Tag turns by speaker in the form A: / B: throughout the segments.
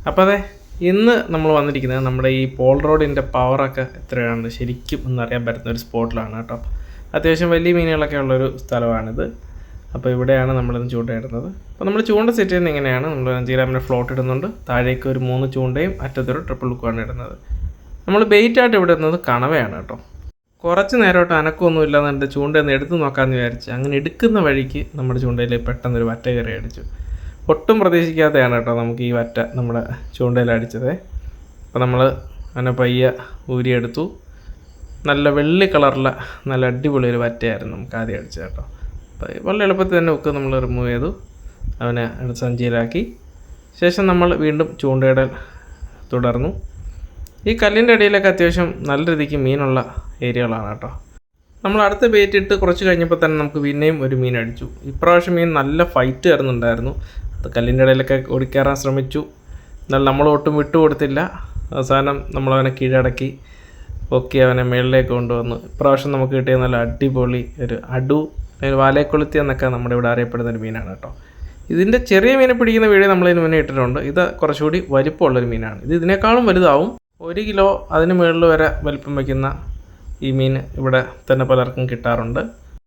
A: അപ്പോൾ അതെ, ഇന്ന് നമ്മൾ വന്നിരിക്കുന്നത് നമ്മുടെ ഈ പോൾ റോഡിൻ്റെ പവറൊക്കെ എത്രയാണെന്ന് ശരിക്കും ഒന്നറിയാൻ പറ്റുന്ന ഒരു സ്പോട്ടിലാണ് കേട്ടോ. അത്യാവശ്യം വലിയ മീനുകളൊക്കെ ഉള്ളൊരു സ്ഥലമാണിത്. അപ്പോൾ ഇവിടെയാണ് നമ്മളിന്ന് ചൂണ്ടയിടുന്നത്. അപ്പോൾ നമ്മൾ ചൂണ്ട സെറ്റ് ചെയ്യുന്നത് എങ്ങനെയാണ്, നമ്മൾ 5 ഗ്രാമിൻ്റെ ഫ്ലോട്ട് ഇടുന്നുണ്ട്, താഴേക്ക് ഒരു 3 ചൂണ്ടയും അറ്റത്തൊരു ട്രിപ്പിൾ ഹുക്കുമാണ് ഇടുന്നത്. നമ്മൾ ബെയ്റ്റായിട്ട് ഇവിടെ ഇടുന്നത് കണവയാണ് കേട്ടോ. കുറച്ച് നേരമായിട്ട് അനക്കമൊന്നും ഇല്ലാതെ എൻ്റെ ചൂണ്ടയൊന്ന് എടുത്ത് നോക്കാമെന്ന് വിചാരിച്ച് അങ്ങനെ എടുക്കുന്ന വഴിക്ക് നമ്മുടെ ചൂണ്ടയിൽ പെട്ടെന്നൊരു വറ്റ കയറി അടിച്ചു. ഒട്ടും പ്രതീക്ഷിക്കാതെയാണ് കേട്ടോ നമുക്ക് ഈ വറ്റ നമ്മുടെ ചൂണ്ടയിൽ അടിച്ചത്. അപ്പോൾ നമ്മൾ അതിനെ പയ്യെ ഊരിയെടുത്തു. നല്ല വെള്ളി കളറിലെ നല്ല അടിപൊളി ഒരു വറ്റയായിരുന്നു നമുക്ക് ആദ്യം അടിച്ചത് കേട്ടോ. അപ്പോൾ വളരെ എളുപ്പത്തിൽ തന്നെ ഒക്കെ നമ്മൾ റിമൂവ് ചെയ്തു, അവനെ സഞ്ചിയിലാക്കി. ശേഷം നമ്മൾ വീണ്ടും ചൂണ്ടയിടൽ തുടർന്നു. ഈ കല്ലിൻ്റെ അടിയിലൊക്കെ അത്യാവശ്യം നല്ല രീതിക്ക് മീനുള്ള ഏരിയകളാണ് കേട്ടോ. നമ്മൾ അടുത്ത ബെയ്റ്റ് ഇട്ട് കുറച്ച് കഴിഞ്ഞപ്പോൾ തന്നെ നമുക്ക് പിന്നെയും ഒരു മീൻ അടിച്ചു. ഇപ്രാവശ്യം മീൻ നല്ല ഫൈറ്റ് വരുന്നുണ്ടായിരുന്നു. അത് കല്ലിൻ്റെ ഇടയിലൊക്കെ ഓടിക്കയറാൻ ശ്രമിച്ചു, എന്നാൽ നമ്മൾ ഒട്ടും വിട്ടുകൊടുത്തില്ല. അവസാനം നമ്മളവനെ കീഴടക്കി പൊക്കി അവനെ മേളിലേക്ക് കൊണ്ടുവന്നു. ഇപ്രാവശ്യം നമുക്ക് കിട്ടിയ നല്ല അടിപൊളി ഒരു അടു, വാലേക്കൊളുത്തി എന്നൊക്കെ നമ്മുടെ ഇവിടെ അറിയപ്പെടുന്നൊരു മീനാണ് കേട്ടോ. ഇതിൻ്റെ ചെറിയ മീനെ പിടിക്കുന്ന വീഡിയോ നമ്മളിതിന് മുന്നേ ഇട്ടിട്ടുണ്ട്. ഇത് കുറച്ചുകൂടി വലിപ്പമുള്ളൊരു മീനാണ്. ഇത് ഇതിനേക്കാളും വലുതാവും. 1 കിലോ അതിന് മുകളിൽ വരെ വലിപ്പം വയ്ക്കുന്ന ഈ മീൻ ഇവിടെ തന്നെ പലർക്കും കിട്ടാറുണ്ട്.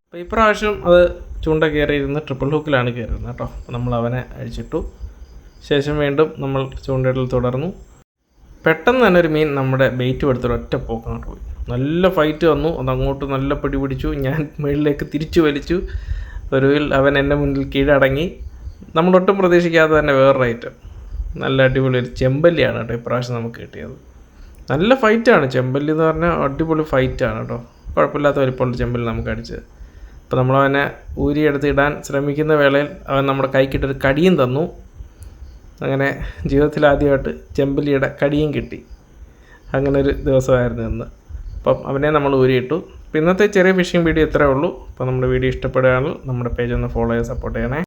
A: അപ്പോൾ ഇപ്രാവശ്യം അത് ചൂണ്ട കയറിയിരുന്ന് ട്രിപ്പിൾ ഹുക്കിലാണ് കയറിയിരുന്നത് കേട്ടോ. അപ്പോൾ നമ്മൾ അവനെ അഴിച്ചിട്ടു. ശേഷം വീണ്ടും നമ്മൾ ചൂണ്ടയിടൽ തുടർന്നു. പെട്ടെന്ന് തന്നെ ഒരു മീൻ നമ്മുടെ ബെയ്റ്റ് എടുത്തിട്ട് ഒറ്റ പോക്കങ്ങോട്ട് പോയി. നല്ല ഫൈറ്റ് വന്നു, അതങ്ങോട്ട് നല്ല പിടി പിടിച്ചു. ഞാൻ മുകളിലേക്ക് തിരിച്ചു വലിച്ചു. ഒടുവിൽ അവൻ എൻ്റെ മുന്നിൽ കീഴടങ്ങി. നമ്മളൊട്ടും പ്രതീക്ഷിക്കാതെ തന്നെ വേറൊരു ഐറ്റം, നല്ല അടിപൊളി ഒരു ചെമ്പല്ലിയാണ് കേട്ടോ ഇപ്രാവശ്യം നമുക്ക് കിട്ടിയത്. നല്ല ഫൈറ്റാണ്. ചെമ്പല്ലി എന്ന് പറഞ്ഞാൽ അടിപൊളി ഫൈറ്റാണ് കേട്ടോ. കുഴപ്പമില്ലാത്ത വലിപ്പമുള്ള ചെമ്പല്ലി നമുക്ക് അടിച്ചത്. അപ്പോൾ നമ്മളവനെ ഊരിയെടുത്ത് ഇടാൻ ശ്രമിക്കുന്ന വേളയിൽ അവൻ നമ്മുടെ കൈക്കിട്ടൊരു കടിയും തന്നു. അങ്ങനെ ജീവിതത്തിൽ ആദ്യമായിട്ട് ചെമ്പല്ലിയുടെ കടിയും കിട്ടി. അങ്ങനെ ഒരു ദിവസമായിരുന്നു ഇന്ന്. അപ്പം അവനെ നമ്മൾ ഊരിയിട്ടു. അപ്പോൾ ഇന്നത്തെ ചെറിയ ഫിഷിംഗ് വീഡിയോ ഇത്രയേ ഉള്ളൂ. അപ്പോൾ നമ്മുടെ വീഡിയോ ഇഷ്ടപ്പെടുകയാണെങ്കിൽ നമ്മുടെ പേജ് ഒന്ന് ഫോളോ ചെയ്ത് സപ്പോർട്ട് ചെയ്യണേ.